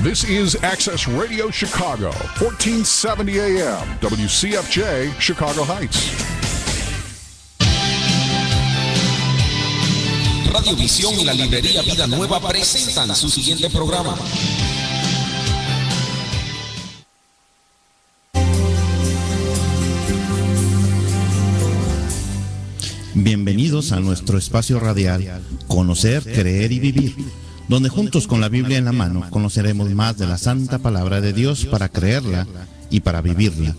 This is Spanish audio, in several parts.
This is Access Radio Chicago, 1470 AM, WCFJ, Chicago Heights. Radio Visión y la librería Vida Nueva presentan su siguiente programa. Bienvenidos a nuestro espacio radial, Conocer, Creer y Vivir, donde juntos con la Biblia en la mano conoceremos más de la santa palabra de Dios para creerla y para vivirla.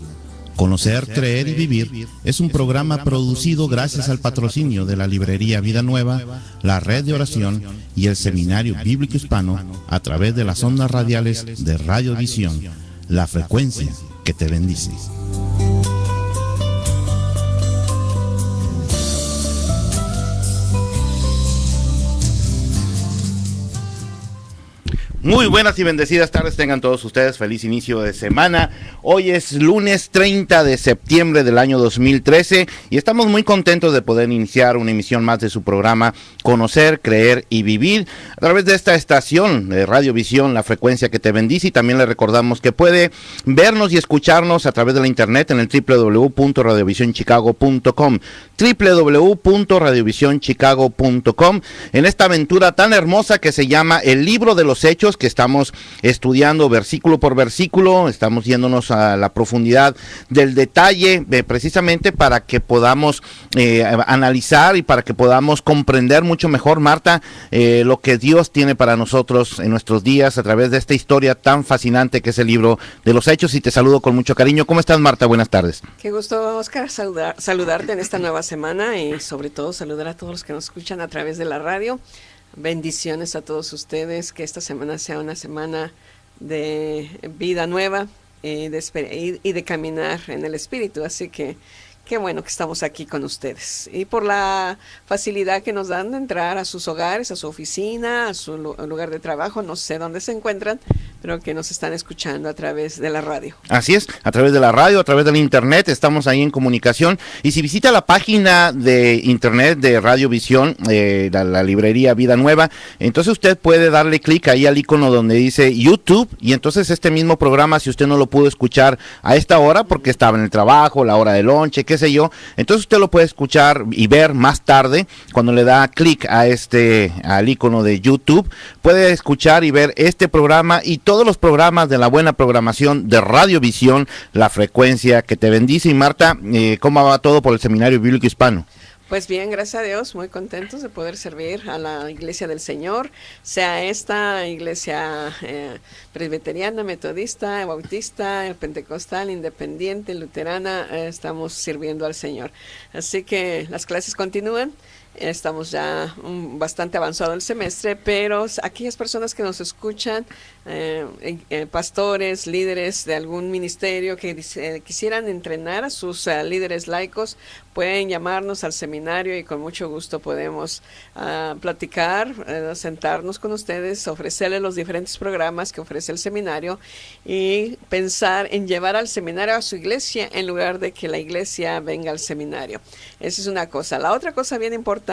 Conocer, Creer y Vivir es un programa producido gracias al patrocinio de la librería Vida Nueva, la Red de Oración y el Seminario Bíblico Hispano a través de las ondas radiales de Radio Visión, la frecuencia que te bendice. Muy buenas y bendecidas tardes tengan todos ustedes, feliz inicio de semana. Hoy es lunes 30 de septiembre del año 2013 y estamos muy contentos de poder iniciar una emisión más de su programa Conocer, Creer y Vivir a través de esta estación de Radio Visión, la frecuencia que te bendice, y también le recordamos que puede vernos y escucharnos a través de la internet en el www.radiovisionchicago.com, www.radiovisionchicago.com, en esta aventura tan hermosa que se llama El Libro de los Hechos, que estamos estudiando versículo por versículo, estamos yéndonos a la profundidad del detalle, precisamente para que podamos analizar y para que podamos comprender mucho mejor, Marta, lo que Dios tiene para nosotros en nuestros días a través de esta historia tan fascinante que es el Libro de los Hechos. Y te saludo con mucho cariño. ¿Cómo estás, Marta? Buenas tardes. Qué gusto, Oscar, saludarte en esta nueva semana y sobre todo saludar a todos los que nos escuchan a través de la radio. Bendiciones a todos ustedes, que esta semana sea una semana de vida nueva y de caminar en el Espíritu, así que qué bueno que estamos aquí con ustedes y por la facilidad que nos dan de entrar a sus hogares, a su oficina, a su lugar de trabajo, no sé dónde se encuentran, pero que nos están escuchando a través de la radio. Así es, a través de la radio, a través del internet, estamos ahí en comunicación. Y si visita la página de internet de Radio Visión, la librería Vida Nueva, entonces usted puede darle clic ahí al icono donde dice YouTube, y entonces este mismo programa, si usted no lo pudo escuchar a esta hora porque estaba en el trabajo, la hora de lonche, qué sé yo, entonces usted lo puede escuchar y ver más tarde cuando le da clic a al icono de YouTube. Puede escuchar y ver este programa y todos los programas de la buena programación de Radio Visión, la frecuencia que te bendice. Y Marta, ¿cómo va todo por el Seminario Bíblico Hispano? Pues bien, gracias a Dios, muy contentos de poder servir a la Iglesia del Señor, sea esta iglesia presbiteriana, metodista, bautista, pentecostal, independiente, luterana, estamos sirviendo al Señor. Así que las clases continúan. Estamos ya bastante avanzado el semestre, pero aquellas personas que nos escuchan, pastores, líderes de algún ministerio que quisieran entrenar a sus líderes laicos, pueden llamarnos al seminario y con mucho gusto podemos platicar, sentarnos con ustedes, ofrecerles los diferentes programas que ofrece el seminario y pensar en llevar al seminario a su iglesia en lugar de que la iglesia venga al seminario. Esa es una cosa. La otra cosa bien importante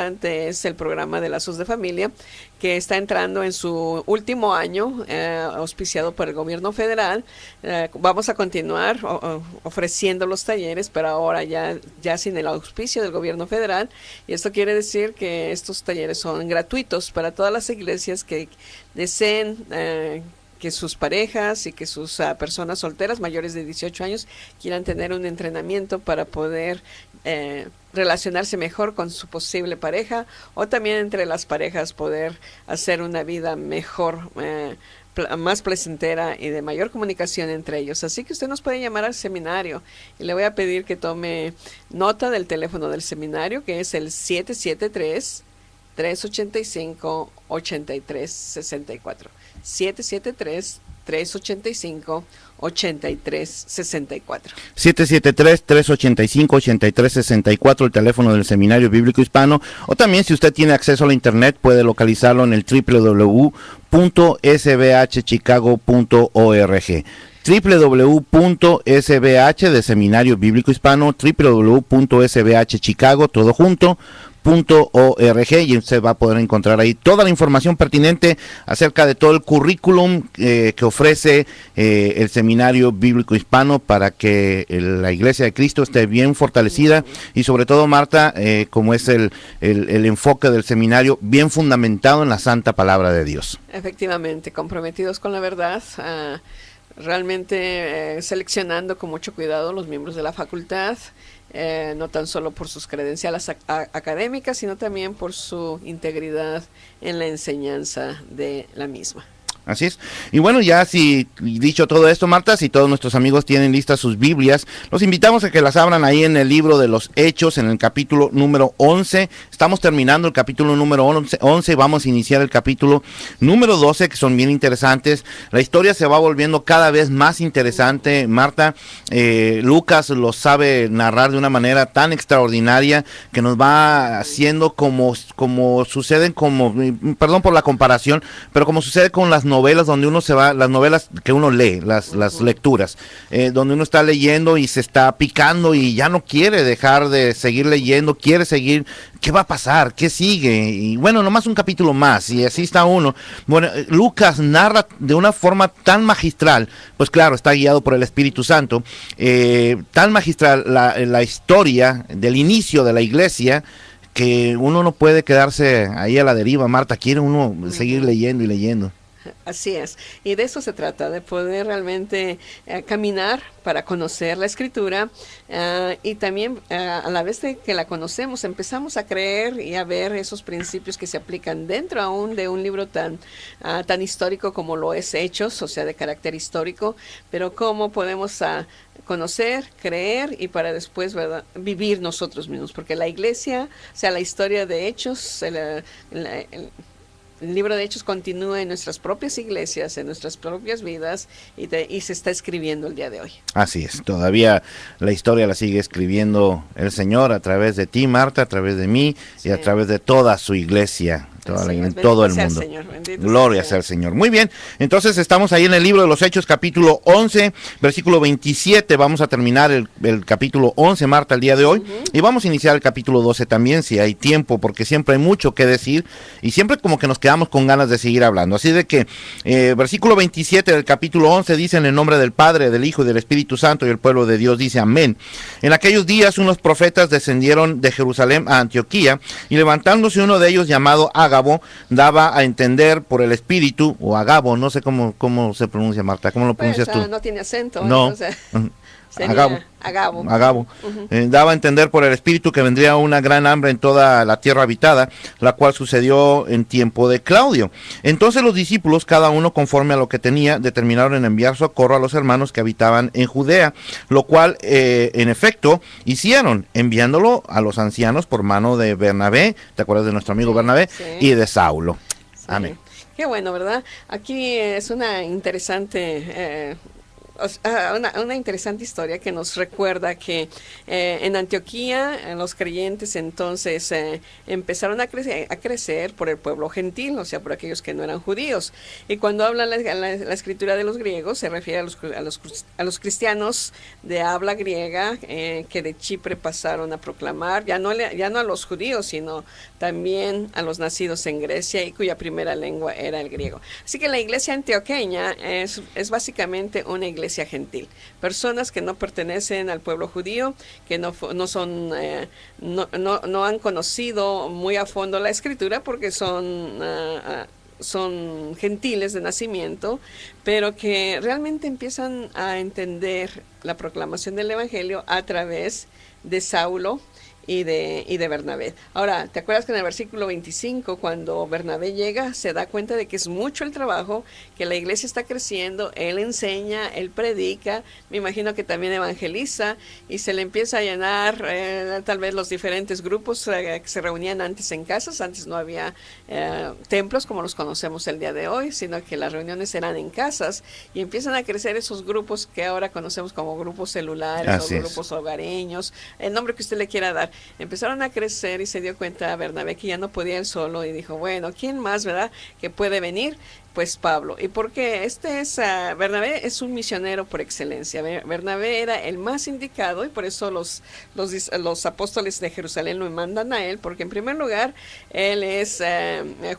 es el programa de Lazos de Familia, que está entrando en su último año, auspiciado por el gobierno federal. Vamos a continuar ofreciendo los talleres, pero ahora ya sin el auspicio del gobierno federal, y esto quiere decir que estos talleres son gratuitos para todas las iglesias que deseen que sus parejas y que sus personas solteras mayores de 18 años quieran tener un entrenamiento para poder relacionarse mejor con su posible pareja, o también entre las parejas poder hacer una vida mejor, más placentera y de mayor comunicación entre ellos. Así que usted nos puede llamar al seminario y le voy a pedir que tome nota del teléfono del seminario, que es el 773-385-8364. 773-385-8364. 773-385-8364, el teléfono del Seminario Bíblico Hispano. O también, si usted tiene acceso a la internet, puede localizarlo en el www.sbhchicago.org. www.sbh de Seminario Bíblico Hispano, www.sbhchicago, todo junto, y usted va a poder encontrar ahí toda la información pertinente acerca de todo el currículum que ofrece el Seminario Bíblico Hispano para que la Iglesia de Cristo esté bien fortalecida y sobre todo, Marta, como es el enfoque del seminario, bien fundamentado en la santa palabra de Dios. Efectivamente, comprometidos con la verdad, realmente seleccionando con mucho cuidado los miembros de la facultad, no tan solo por sus credenciales académicas, sino también por su integridad en la enseñanza de la misma. Así es. Y bueno, ya si dicho todo esto, Marta, si todos nuestros amigos tienen listas sus Biblias, los invitamos a que las abran ahí en el libro de los Hechos, en el capítulo número 11. Estamos terminando el capítulo número 11, vamos a iniciar el capítulo número 12, que son bien interesantes. La historia se va volviendo cada vez más interesante, Marta. Lucas lo sabe narrar de una manera tan extraordinaria que nos va haciendo como suceden, perdón por la comparación, pero como sucede con las novelas donde uno se va, las novelas que uno lee, las lecturas, donde uno está leyendo y se está picando y ya no quiere dejar de seguir leyendo, quiere seguir, ¿qué va a pasar? ¿Qué sigue? Y bueno, nomás un capítulo más, y así está uno. Bueno, Lucas narra de una forma tan magistral, pues claro, está guiado por el Espíritu Santo, tan magistral la historia del inicio de la iglesia, que uno no puede quedarse ahí a la deriva, Marta, quiere uno seguir leyendo y leyendo. Así es, y de eso se trata, de poder realmente caminar para conocer la Escritura y también a la vez de que la conocemos empezamos a creer y a ver esos principios que se aplican dentro aún de un libro tan histórico como lo es Hechos, o sea, de carácter histórico, pero cómo podemos conocer, creer y para después, ¿verdad?, vivir nosotros mismos, porque la iglesia, o sea, la historia de Hechos, el libro de Hechos continúa en nuestras propias iglesias, en nuestras propias vidas y se está escribiendo el día de hoy. Así es, todavía la historia la sigue escribiendo el Señor a través de ti, Marta, a través de mí, sí, y a través de toda su iglesia. Todo el mundo. Gloria sea al Señor. Muy bien, entonces estamos ahí en el libro de los Hechos, capítulo 11, versículo 27. Vamos a terminar el capítulo 11, Marta, el día de hoy. Y vamos a iniciar el capítulo 12 también, si hay tiempo, porque siempre hay mucho que decir y siempre como que nos quedamos con ganas de seguir hablando. Así de que, versículo 27 del capítulo 11 dice: en el nombre del Padre, del Hijo y del Espíritu Santo, y el pueblo de Dios dice amén. En aquellos días unos profetas descendieron de Jerusalén a Antioquía, y levantándose uno de ellos llamado Ágabo, daba a entender por el Espíritu, o Agabo, no sé cómo se pronuncia, Marta, ¿cómo lo pronuncias tú? No tiene acento. No, entonces, Agabo. Daba a entender por el Espíritu que vendría una gran hambre en toda la tierra habitada, la cual sucedió en tiempo de Claudio. Entonces los discípulos, cada uno conforme a lo que tenía, determinaron en enviar socorro a los hermanos que habitaban en Judea, lo cual en efecto hicieron, enviándolo a los ancianos por mano de Bernabé, ¿te acuerdas de nuestro amigo Bernabé? Sí. Y de Saulo. Sí. Amén. Qué bueno, ¿verdad? Aquí es una interesante una interesante historia que nos recuerda que en Antioquía los creyentes entonces empezaron a crecer por el pueblo gentil, o sea, por aquellos que no eran judíos. Y cuando habla la escritura de los griegos, se refiere a los cristianos de habla griega que de Chipre pasaron a proclamar, ya no a los judíos, sino también a los nacidos en Grecia y cuya primera lengua era el griego. Así que la iglesia antioqueña es básicamente una iglesia gentil, personas que no pertenecen al pueblo judío, que no han conocido muy a fondo la escritura porque son gentiles de nacimiento, pero que realmente empiezan a entender la proclamación del evangelio a través de Saulo y de Bernabé. Ahora, ¿te acuerdas que en el versículo 25, cuando Bernabé llega, se da cuenta de que es mucho el trabajo, que la iglesia está creciendo, él enseña, él predica, me imagino que también evangeliza, y se le empieza a llenar tal vez los diferentes grupos que se reunían antes en casas? Antes no había templos como los conocemos el día de hoy, sino que las reuniones eran en casas, y empiezan a crecer esos grupos que ahora conocemos como grupos celulares o grupos hogareños, el nombre que usted le quiera dar. Empezaron a crecer y se dio cuenta Bernabé que ya no podía él solo y dijo, bueno, ¿quién más, verdad, que puede venir? pues Pablo. Y porque Bernabé es un misionero por excelencia. Bernabé era el más indicado y por eso los apóstoles de Jerusalén lo mandan a él, porque en primer lugar él es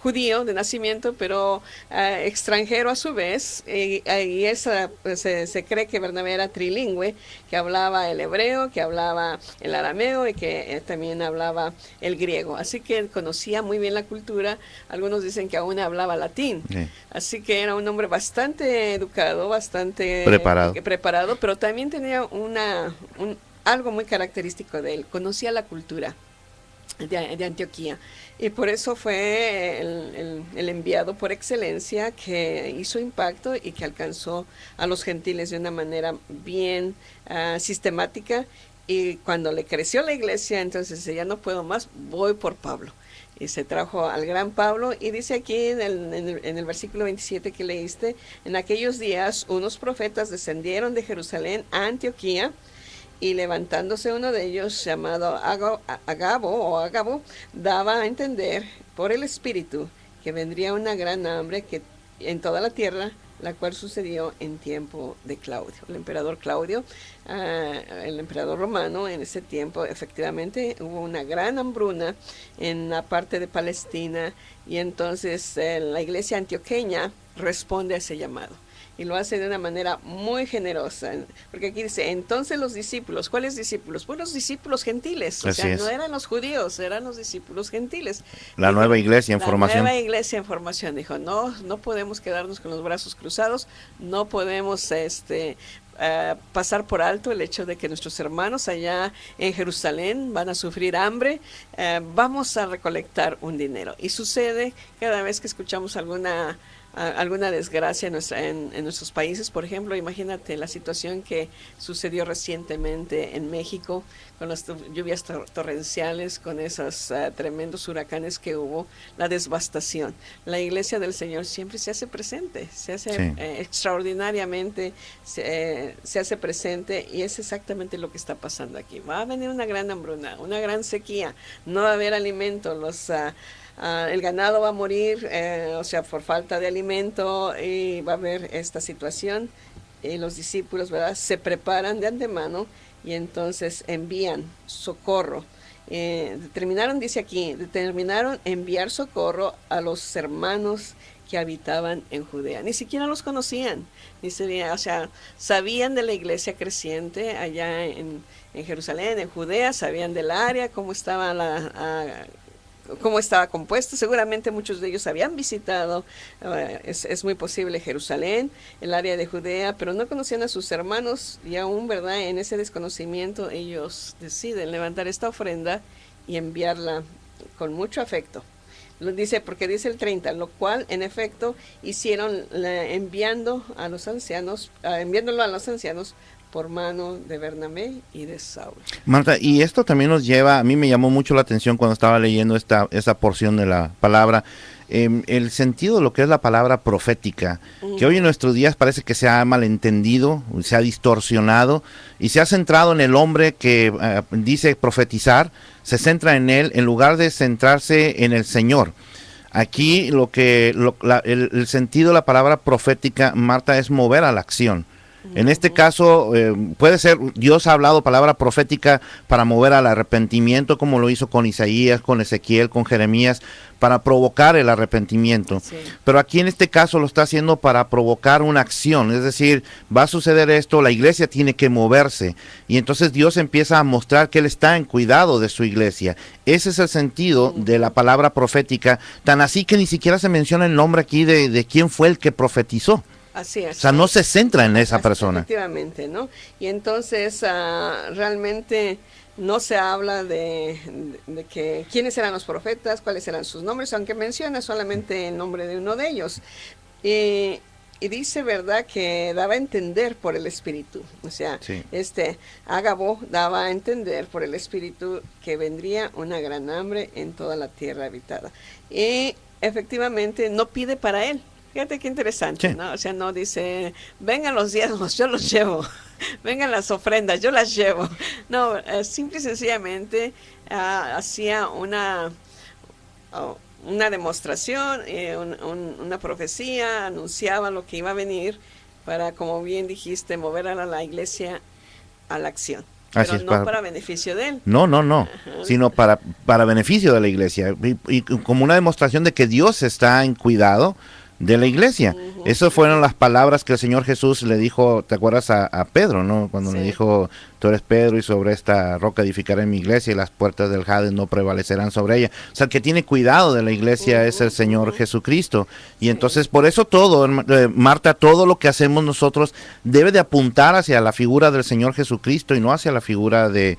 judío de nacimiento, pero extranjero a su vez, y se cree que Bernabé era trilingüe, que hablaba el hebreo, que hablaba el arameo y que también hablaba el griego. Así que conocía muy bien la cultura. Algunos dicen que aún hablaba latín. Sí. Así que era un hombre bastante educado, bastante preparado, pero también tenía algo muy característico de él. Conocía la cultura de Antioquía, y por eso fue el enviado por excelencia, que hizo impacto y que alcanzó a los gentiles de una manera bien sistemática. Y cuando le creció la iglesia, entonces ya no puedo más, voy por Pablo. Y se trajo al gran Pablo, y dice aquí en el versículo 27 que leíste: en aquellos días unos profetas descendieron de Jerusalén a Antioquía, y levantándose uno de ellos, llamado Agabo, daba a entender por el Espíritu que vendría una gran hambre en toda la tierra, la cual sucedió en tiempo de Claudio, el emperador Claudio, el emperador romano. En ese tiempo efectivamente hubo una gran hambruna en la parte de Palestina, y entonces la iglesia antioqueña responde a ese llamado. Y lo hace de una manera muy generosa, porque aquí dice: entonces los discípulos. ¿Cuáles discípulos? Pues los discípulos gentiles, no eran los judíos, eran los discípulos gentiles. Nueva iglesia en formación. La nueva iglesia en formación. Dijo: no podemos quedarnos con los brazos cruzados, no podemos pasar por alto el hecho de que nuestros hermanos allá en Jerusalén van a sufrir hambre. Vamos a recolectar un dinero. Y sucede cada vez que escuchamos alguna desgracia en nuestros países. Por ejemplo, imagínate la situación que sucedió recientemente en México, con las lluvias torrenciales, con esos tremendos huracanes que hubo, la devastación. La iglesia del Señor siempre se hace presente, se hace extraordinariamente, se hace presente, y es exactamente lo que está pasando aquí. Va a venir una gran hambruna, una gran sequía, no va a haber alimento, el ganado va a morir, por falta de alimento, y va a haber esta situación. Y los discípulos, ¿verdad?, se preparan de antemano, y entonces envían socorro. Determinaron enviar socorro a los hermanos que habitaban en Judea. Ni siquiera los conocían, sabían de la iglesia creciente allá en Jerusalén, en Judea, sabían del área, cómo estaba compuesto. Seguramente muchos de ellos habían visitado, es muy posible, Jerusalén, el área de Judea, pero no conocían a sus hermanos, y aún, ¿verdad?, en ese desconocimiento ellos deciden levantar esta ofrenda y enviarla con mucho afecto. Porque dice el 30, lo cual en efecto hicieron, enviándolo a los ancianos por mano de Bernabé y de Saulo. Marta, y esto también nos lleva, a mí me llamó mucho la atención cuando estaba leyendo esta porción de la palabra, el sentido de lo que es la palabra profética, que hoy en nuestros días parece que se ha malentendido, se ha distorsionado, y se ha centrado en el hombre que dice profetizar, se centra en él en lugar de centrarse en el Señor. Aquí el sentido de la palabra profética, Marta, es mover a la acción. En este caso, puede ser, Dios ha hablado palabra profética para mover al arrepentimiento, como lo hizo con Isaías, con Ezequiel, con Jeremías, para provocar el arrepentimiento. Sí. Pero aquí en este caso lo está haciendo para provocar una acción, es decir, va a suceder esto, la iglesia tiene que moverse, y entonces Dios empieza a mostrar que Él está en cuidado de su iglesia. Ese es el sentido de la palabra profética, tan así que ni siquiera se menciona el nombre aquí de quién fue el que profetizó. Así es. O sea, no se centra en esa persona. Efectivamente, ¿no? Y entonces realmente no se habla de que quiénes eran los profetas, cuáles eran sus nombres, aunque menciona solamente el nombre de uno de ellos. Y dice, ¿verdad?, que daba a entender por el Espíritu. O sea, sí. Agabo daba a entender por el Espíritu que vendría una gran hambre en toda la tierra habitada. Y efectivamente no pide para él. Fíjate qué interesante, sí. ¿No? O sea, no dice, vengan los diezmos, yo los llevo, vengan las ofrendas, yo las llevo. No, simple y sencillamente hacía una demostración, una profecía, anunciaba lo que iba a venir para, como bien dijiste, mover a la iglesia a la acción. Pero no para beneficio de él. No, Ajá. sino para beneficio de la iglesia. Y como una demostración de que Dios está en cuidado de la iglesia. Esas fueron las palabras que el Señor Jesús le dijo, ¿te acuerdas a Pedro, no? Cuando le dijo, tú eres Pedro y sobre esta roca edificaré mi iglesia y las puertas del Hades no prevalecerán sobre ella. O sea, el que tiene cuidado de la iglesia es el Señor Jesucristo. Y entonces por eso todo, Marta, todo lo que hacemos nosotros debe de apuntar hacia la figura del Señor Jesucristo y no hacia la figura del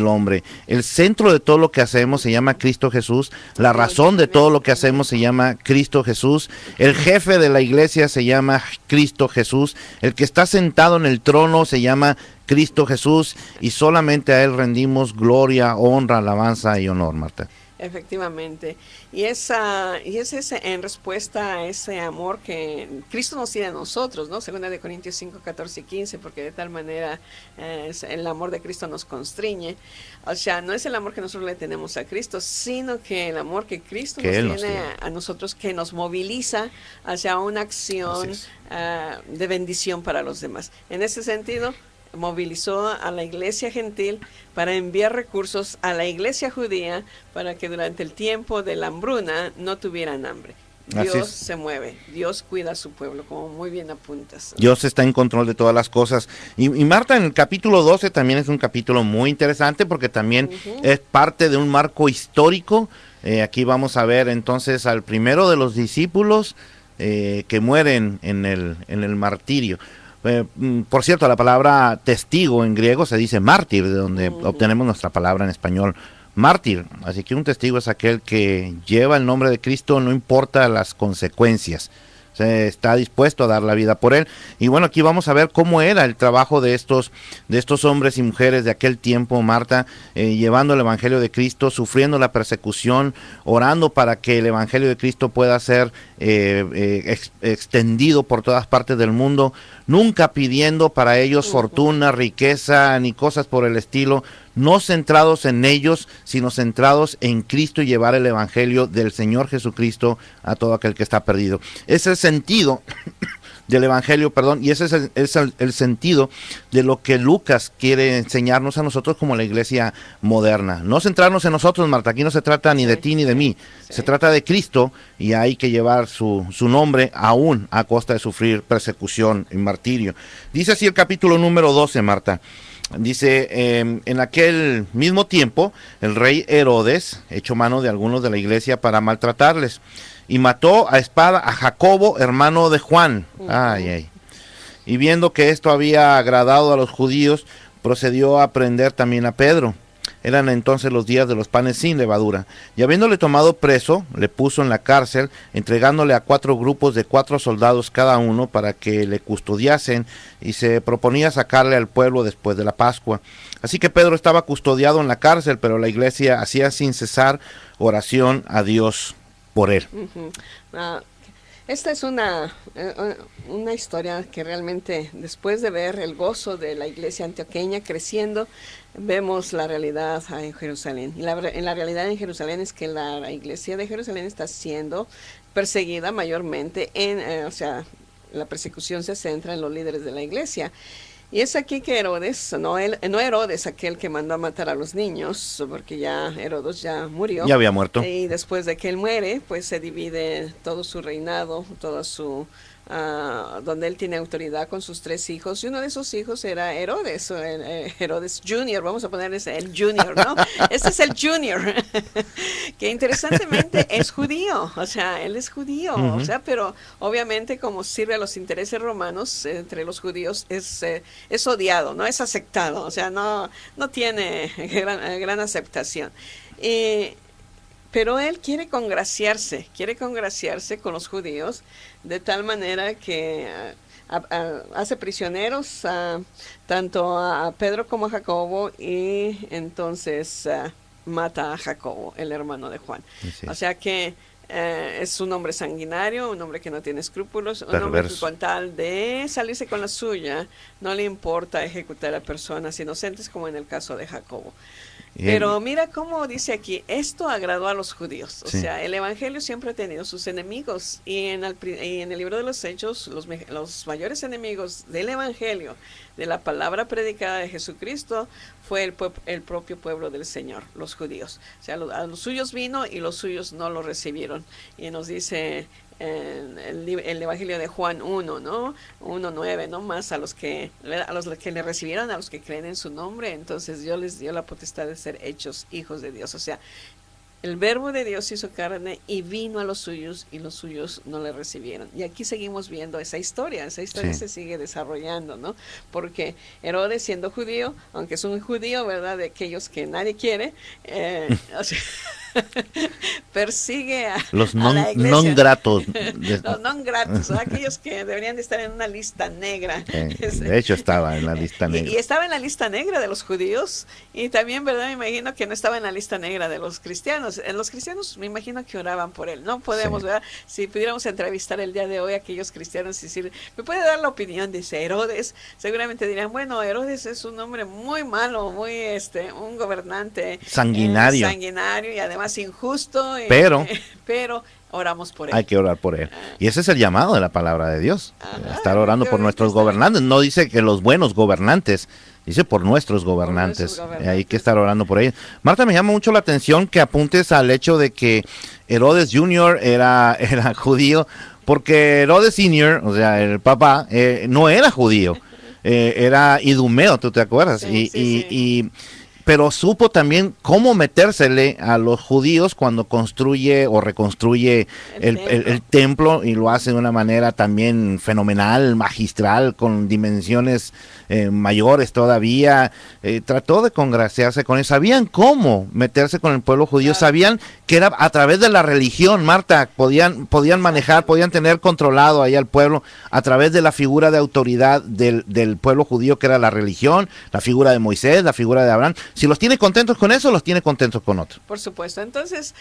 hombre. El centro de todo lo que hacemos se llama Cristo Jesús. La razón de todo lo que hacemos se llama Cristo Jesús. El jefe de la iglesia se llama Cristo Jesús. El que está sentado en el trono se llama Cristo Jesús, y solamente a él rendimos gloria, honra, alabanza y honor, Marta. Efectivamente. Y es ese en respuesta a ese amor que Cristo nos tiene a nosotros, ¿no? Segunda de Corintios 5, 14 y 15, porque de tal manera el amor de Cristo nos constriñe. O sea, no es el amor que nosotros le tenemos a Cristo, sino que el amor que Cristo nos tiene a nosotros, que nos moviliza hacia una acción de bendición para los demás. En ese sentido, movilizó a la iglesia gentil para enviar recursos a la iglesia judía para que durante el tiempo de la hambruna no tuvieran hambre. Dios se mueve, Dios cuida a su pueblo, como muy bien apuntas. Dios está en control de todas las cosas. Y Marta, en el capítulo 12 también es un capítulo muy interesante porque también es parte de un marco histórico. Aquí vamos a ver entonces al primero de los discípulos que mueren en el martirio. Por cierto, la palabra testigo en griego se dice mártir, de donde obtenemos nuestra palabra en español mártir. Así que un testigo es aquel que lleva el nombre de Cristo, no importa las consecuencias. Se está dispuesto a dar la vida por él. Y bueno, aquí vamos a ver cómo era el trabajo de estos hombres y mujeres de aquel tiempo, Marta, llevando el Evangelio de Cristo, sufriendo la persecución, orando para que el Evangelio de Cristo pueda ser extendido por todas partes del mundo, nunca pidiendo para ellos fortuna, riqueza, ni cosas por el estilo, no centrados en ellos, sino centrados en Cristo y llevar el Evangelio del Señor Jesucristo a todo aquel que está perdido. Ese es el sentido del Evangelio, y ese es el sentido de lo que Lucas quiere enseñarnos a nosotros como la iglesia moderna. No centrarnos en nosotros, Marta, aquí no se trata ni de ti ni de mí, se trata de Cristo, y hay que llevar su nombre aún a costa de sufrir persecución y martirio. Dice así el capítulo número 12, Marta. Dice, en aquel mismo tiempo, el rey Herodes echó mano de algunos de la iglesia para maltratarles, y mató a espada a Jacobo, hermano de Juan. Y viendo que esto había agradado a los judíos, procedió a prender también a Pedro. Eran entonces los días de los panes sin levadura. Y habiéndole tomado preso, le puso en la cárcel, entregándole a 4 grupos de 4 soldados cada uno para que le custodiasen, y se proponía sacarle al pueblo después de la Pascua. Así que Pedro estaba custodiado en la cárcel, pero la iglesia hacía sin cesar oración a Dios por él. Esta es una historia que realmente, después de ver el gozo de la iglesia antioqueña creciendo, vemos la realidad en Jerusalén. Y la realidad en Jerusalén es que la iglesia de Jerusalén está siendo perseguida mayormente o sea, la persecución se centra en los líderes de la iglesia. Y es aquí que Herodes, no Herodes, aquel que mandó a matar a los niños, porque ya Herodes ya murió. Ya había muerto. Y después de que él muere, pues se divide todo su reinado, todo su... donde él tiene autoridad con sus 3 hijos, y uno de esos hijos era Herodes, Herodes Junior, vamos a poner el Junior, ¿no? Este es el Junior, que interesantemente es judío, o sea, él es judío, o sea, pero obviamente como sirve a los intereses romanos, entre los judíos es odiado, no es aceptado, o sea, no tiene gran aceptación. Pero él quiere congraciarse con los judíos, de tal manera que hace prisioneros tanto a Pedro como a Jacobo, y entonces mata a Jacobo, el hermano de Juan. Sí. O sea que es un hombre sanguinario, un hombre que no tiene escrúpulos, un hombre que con tal de salirse con la suya, no le importa ejecutar a personas inocentes, como en el caso de Jacobo. Pero mira cómo dice aquí, esto agradó a los judíos. O Sí. sea, el evangelio siempre ha tenido sus enemigos. Y en el libro de los Hechos, los mayores enemigos del evangelio, de la palabra predicada de Jesucristo, fue el propio pueblo del Señor, los judíos. O sea, a los suyos vino y los suyos no lo recibieron. Y nos dice en el Evangelio de Juan 1, ¿no? 1:9, ¿no? Más a los que le recibieron, a los que creen en su nombre, entonces Dios les dio la potestad de ser hechos hijos de Dios. O sea, el verbo de Dios hizo carne y vino a los suyos y los suyos no le recibieron. Y aquí seguimos viendo esa historia Sí. se sigue desarrollando, ¿no? Porque Herodes, siendo judío, aunque es un judío, ¿verdad? De aquellos que nadie quiere, o sea, persigue Los a la iglesia. non gratos. Los non gratos, ¿no? Aquellos que deberían de estar en una lista negra. De hecho estaba en la lista negra. Y estaba en la lista negra de los judíos y también, ¿verdad? Me imagino que no estaba en la lista negra de los cristianos. Los cristianos me imagino que oraban por él. No podemos, Sí. ¿verdad? Si pudiéramos entrevistar el día de hoy a aquellos cristianos y decir, ¿me puede dar la opinión de ese Herodes? Seguramente dirían, bueno, Herodes es un hombre muy malo, muy un gobernante Sanguinario. sanguinario y además injusto. Pero oramos por él. Hay que orar por él. Y ese es el llamado de la palabra de Dios. Ajá, Estar orando por efectivamente nuestros está bien. gobernantes. No dice que los buenos gobernantes, dice por nuestros gobernantes. nuestros gobernantes. Hay que estar orando por ellos. Marta, me llama mucho la atención que apuntes al hecho de que Herodes Jr. era judío, porque Herodes Sr., o sea, el papá, no era judío. Era idumeo, ¿tú te acuerdas? Sí. Pero supo también cómo metérsele a los judíos cuando construye o reconstruye el templo, y lo hace de una manera también fenomenal, magistral, con dimensiones mayores todavía. Trató de congraciarse con ellos. Sabían cómo meterse con el pueblo judío, Claro. sabían que era a través de la religión, Marta, podían manejar, podían tener controlado ahí al pueblo a través de la figura de autoridad del pueblo judío, que era la religión, la figura de Moisés, la figura de Abraham. Si los tiene contentos con eso, los tiene contentos con otro. Por supuesto. Entonces,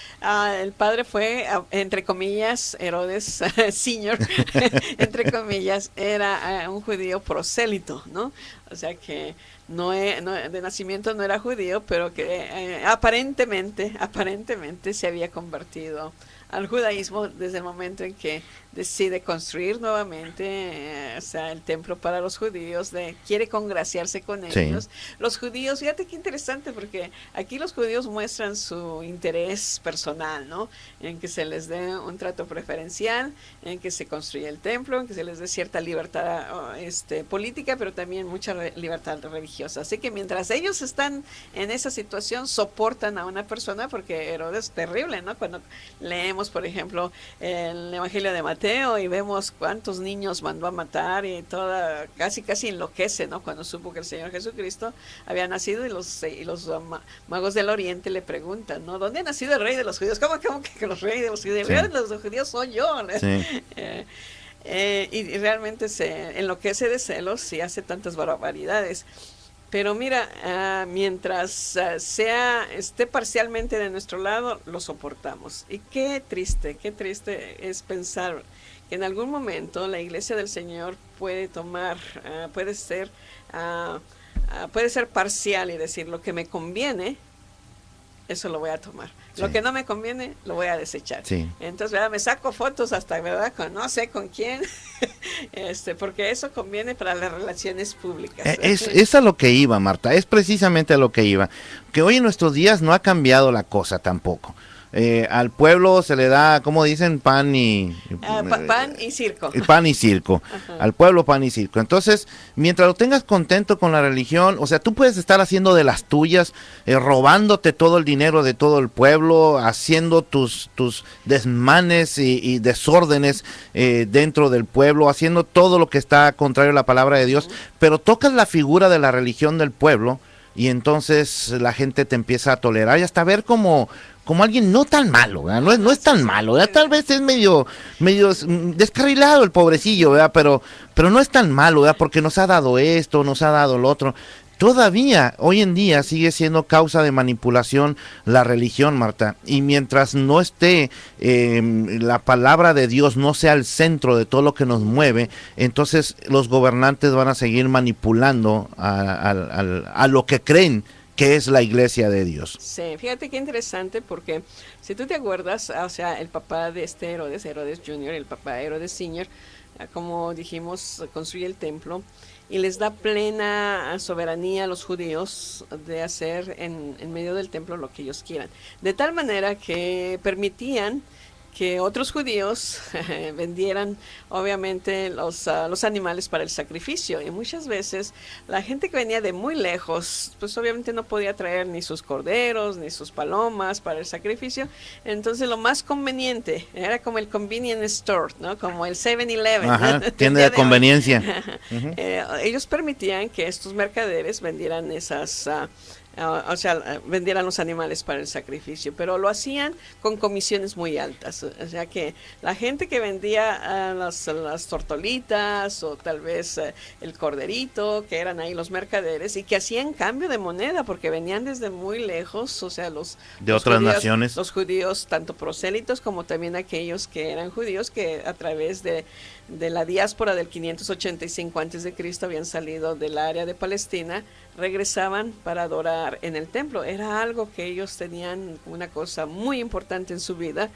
el padre fue, entre comillas, Herodes Senior, entre comillas, era un judío prosélito, ¿no? O sea que de nacimiento no era judío, pero que aparentemente se había convertido al judaísmo desde el momento en que decide construir nuevamente o sea, el templo para los judíos, quiere congraciarse con ellos. Los judíos, fíjate qué interesante, porque aquí los judíos muestran su interés personal, ¿no? En que se les dé un trato preferencial, en que se construya el templo, en que se les dé cierta libertad política, pero también mucha libertad religiosa. Así que mientras ellos están en esa situación, soportan a una persona, porque Herodes es terrible, ¿no? Cuando leemos, por ejemplo, el Evangelio de Mateo y vemos cuántos niños mandó a matar y casi enloquece, ¿no? Cuando supo que el Señor Jesucristo había nacido, y los magos del Oriente le preguntan, ¿no? ¿Dónde ha nacido el rey de los judíos? ¿Cómo que los reyes de los judíos? Sí. El rey de los judíos soy yo. Sí. Y realmente se enloquece de celos y hace tantas barbaridades. Pero mira, mientras esté parcialmente de nuestro lado, lo soportamos. Y qué triste es pensar que en algún momento la Iglesia del Señor puede ser parcial y decir, lo que me conviene, eso lo voy a tomar. Sí. Lo que no me conviene, lo voy a desechar. Sí. Entonces, ¿verdad? Me saco fotos hasta, ¿verdad? Con no sé con quién, porque eso conviene para las relaciones públicas. Es a lo que iba, Marta, es precisamente a lo que iba. Que hoy en nuestros días no ha cambiado la cosa tampoco. Al pueblo se le da, ¿cómo dicen? Pan y circo. Pan y circo. Ajá. Al pueblo pan y circo. Entonces, mientras lo tengas contento con la religión, o sea, tú puedes estar haciendo de las tuyas, robándote todo el dinero de todo el pueblo, haciendo tus desmanes y desórdenes dentro del pueblo, haciendo todo lo que está contrario a la palabra de Dios, pero tocas la figura de la religión del pueblo y entonces la gente te empieza a tolerar y hasta ver como alguien no tan malo, ¿verdad? No es tan malo, ¿verdad? Tal vez es medio descarrilado el pobrecillo, ¿verdad? Pero no es tan malo, ¿verdad? Porque nos ha dado esto, nos ha dado lo otro. Todavía, hoy en día, sigue siendo causa de manipulación la religión, Marta. Y mientras no esté la palabra de Dios, no sea el centro de todo lo que nos mueve, entonces los gobernantes van a seguir manipulando a lo que creen que es la iglesia de Dios. Sí, fíjate qué interesante, porque si tú te acuerdas, o sea, el papá de este Herodes, Herodes Jr., el papá de Herodes Sr., como dijimos, construye el templo y les da plena soberanía a los judíos de hacer en medio del templo lo que ellos quieran. De tal manera que permitían que otros judíos vendieran obviamente los animales para el sacrificio, y muchas veces la gente que venía de muy lejos pues obviamente no podía traer ni sus corderos ni sus palomas para el sacrificio. Entonces lo más conveniente era como el convenience store, ¿no? Como el 7-Eleven. Ajá, tienda de conveniencia. Ellos permitían que estos mercaderes vendieran esas o sea, vendieran los animales para el sacrificio, pero lo hacían con comisiones muy altas. O sea que la gente que vendía las tortolitas o tal vez el corderito, que eran ahí los mercaderes, y que hacían cambio de moneda porque venían desde muy lejos, o sea, los otras judíos, naciones. los judíos, tanto prosélitos como también aquellos que eran judíos que a través de la diáspora del 585 a.C. habían salido del área de Palestina, regresaban para adorar en el templo. Era algo que ellos tenían, una cosa muy importante en su vida,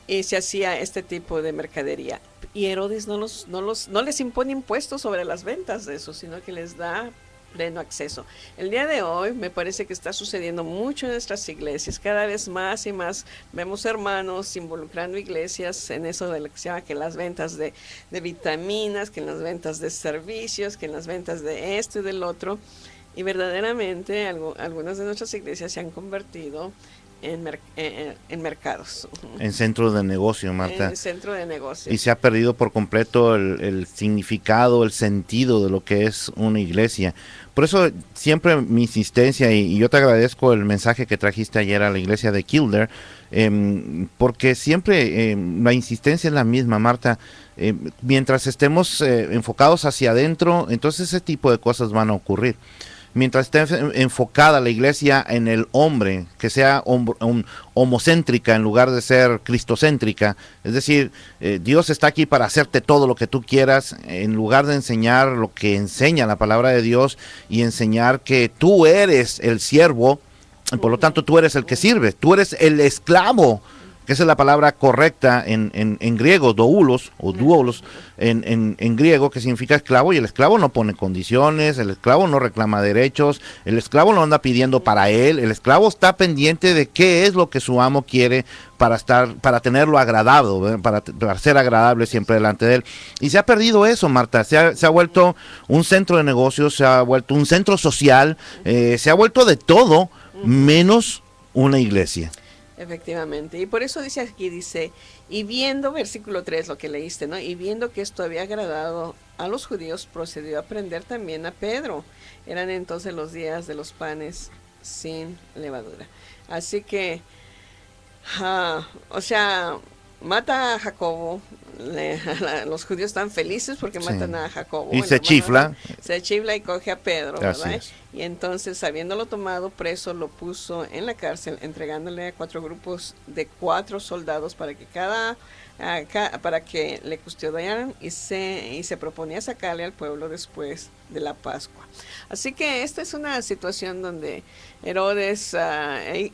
y se hacía este tipo de mercadería. Y Herodes no les impone impuestos sobre las ventas de eso, sino que les da pleno acceso. El día de hoy me parece que está sucediendo mucho en nuestras iglesias, cada vez más y más vemos hermanos involucrando iglesias en eso de lo que se llama que las ventas de vitaminas, que en las ventas de servicios, que en las ventas de esto y del otro, y verdaderamente algunas de nuestras iglesias se han convertido en mercados. En centros de negocio, Marta. En centro de negocio. Y se ha perdido por completo el significado, el sentido de lo que es una iglesia. Por eso siempre mi insistencia, y yo te agradezco el mensaje que trajiste ayer a la iglesia de Kildare, porque siempre la insistencia es la misma, Marta. Mientras estemos enfocados hacia adentro, entonces ese tipo de cosas van a ocurrir. Mientras esté enfocada la iglesia en el hombre, que sea homocéntrica en lugar de ser cristocéntrica, es decir, Dios está aquí para hacerte todo lo que tú quieras, en lugar de enseñar lo que enseña la palabra de Dios y enseñar que tú eres el siervo, por lo tanto tú eres el que sirve, tú eres el esclavo, que esa es la palabra correcta en griego, doulos o doulos en griego, que significa esclavo, y el esclavo no pone condiciones, el esclavo no reclama derechos, el esclavo no anda pidiendo para él, el esclavo está pendiente de qué es lo que su amo quiere para tenerlo agradado, para ser agradable siempre delante de él. Y se ha perdido eso, Marta, se ha vuelto un centro de negocios, se ha vuelto un centro social, se ha vuelto de todo menos una iglesia. Efectivamente, y por eso dice aquí, y viendo, versículo 3, lo que leíste, ¿no? Y viendo que esto había agradado a los judíos, procedió a prender también a Pedro. Eran entonces los días de los panes sin levadura. Así que, o sea, mata a Jacobo. Los judíos están felices porque matan a Jacobo. Y se chifla. Se chifla y coge a Pedro, ¿verdad? Es. Y entonces, habiéndolo tomado preso, lo puso en la cárcel, entregándole a 4 grupos de 4 soldados para que para que le custodiaran, y se proponía sacarle al pueblo después de la Pascua. Así que esta es una situación donde Herodes,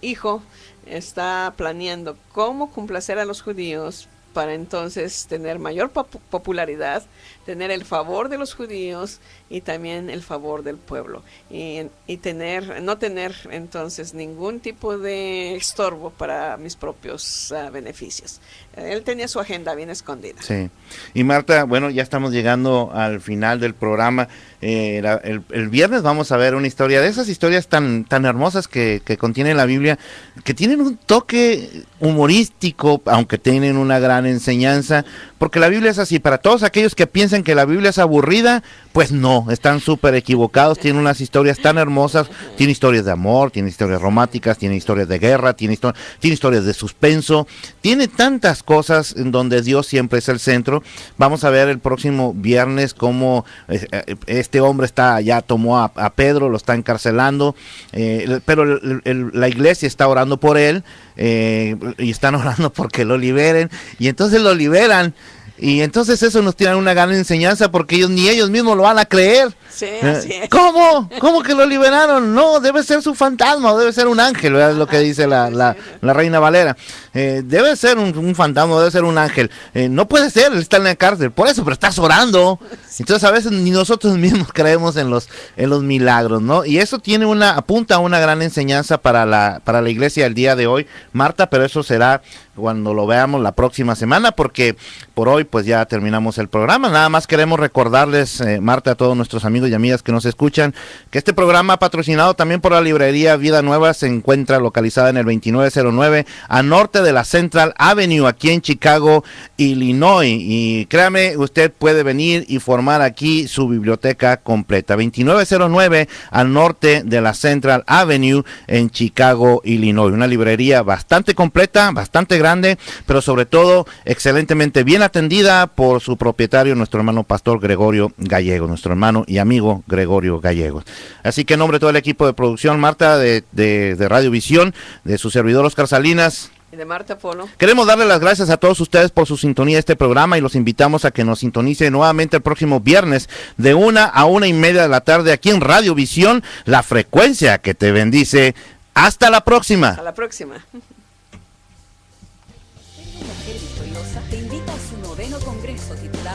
hijo, está planeando cómo complacer a los judíos para entonces tener mayor popularidad, tener el favor de los judíos y también el favor del pueblo, y no tener entonces ningún tipo de estorbo para mis propios beneficios. Él tenía su agenda bien escondida. Sí. Y Marta, bueno, ya estamos llegando al final del programa. El viernes vamos a ver una historia de esas historias tan hermosas que contiene la Biblia, que tienen un toque humorístico, aunque tienen una gran enseñanza, porque la Biblia es así. Para todos aquellos que piensan que la Biblia es aburrida, pues no, están súper equivocados. Tiene unas historias tan hermosas, tiene historias de amor, tiene historias románticas, tiene historias de guerra, tiene historias de suspenso, tiene tantas cosas en donde Dios siempre es el centro. Vamos a ver el próximo viernes cómo este hombre ya tomó a Pedro, lo está encarcelando, pero la iglesia está orando por él, y están orando porque lo liberen, y entonces lo liberan. Y entonces eso nos tiene una gran enseñanza, porque ni ellos mismos lo van a creer. Sí, así es. ¿Cómo que lo liberaron? No, debe ser su fantasma, o debe ser un ángel, ¿verdad? Es lo que dice la Reina Valera. Debe ser un fantasma, debe ser un ángel. No puede ser, él está en la cárcel, por eso, pero estás orando. Entonces a veces ni nosotros mismos creemos en los milagros, ¿no? Y eso apunta a una gran enseñanza para la iglesia el día de hoy, Marta, pero eso será cuando lo veamos la próxima semana, porque por hoy pues ya terminamos el programa. Nada más queremos recordarles, Marta, a todos nuestros amigos y amigas que nos escuchan, que este programa, patrocinado también por la librería Vida Nueva, se encuentra localizada en el 2909 a norte de la Central Avenue, aquí en Chicago, Illinois. Y créame, usted puede venir y formar aquí su biblioteca completa. 2909 al norte de la Central Avenue en Chicago, Illinois. Una librería bastante completa, bastante grande, pero sobre todo excelentemente bien atendida por su propietario, nuestro hermano pastor Gregorio Gallego, nuestro hermano y amigo Gregorio Gallegos. Así que en nombre de todo el equipo de producción, Marta, de Radio Visión, de su servidor Oscar Salinas, de Marta Polo. Queremos darle las gracias a todos ustedes por su sintonía de este programa y los invitamos a que nos sintonice nuevamente el próximo viernes de 1 a 1:30 de la tarde aquí en Radio Visión, la frecuencia que te bendice. Hasta la próxima. Hasta la próxima. Mujer Victoriosa te invita a su 9º congreso titulado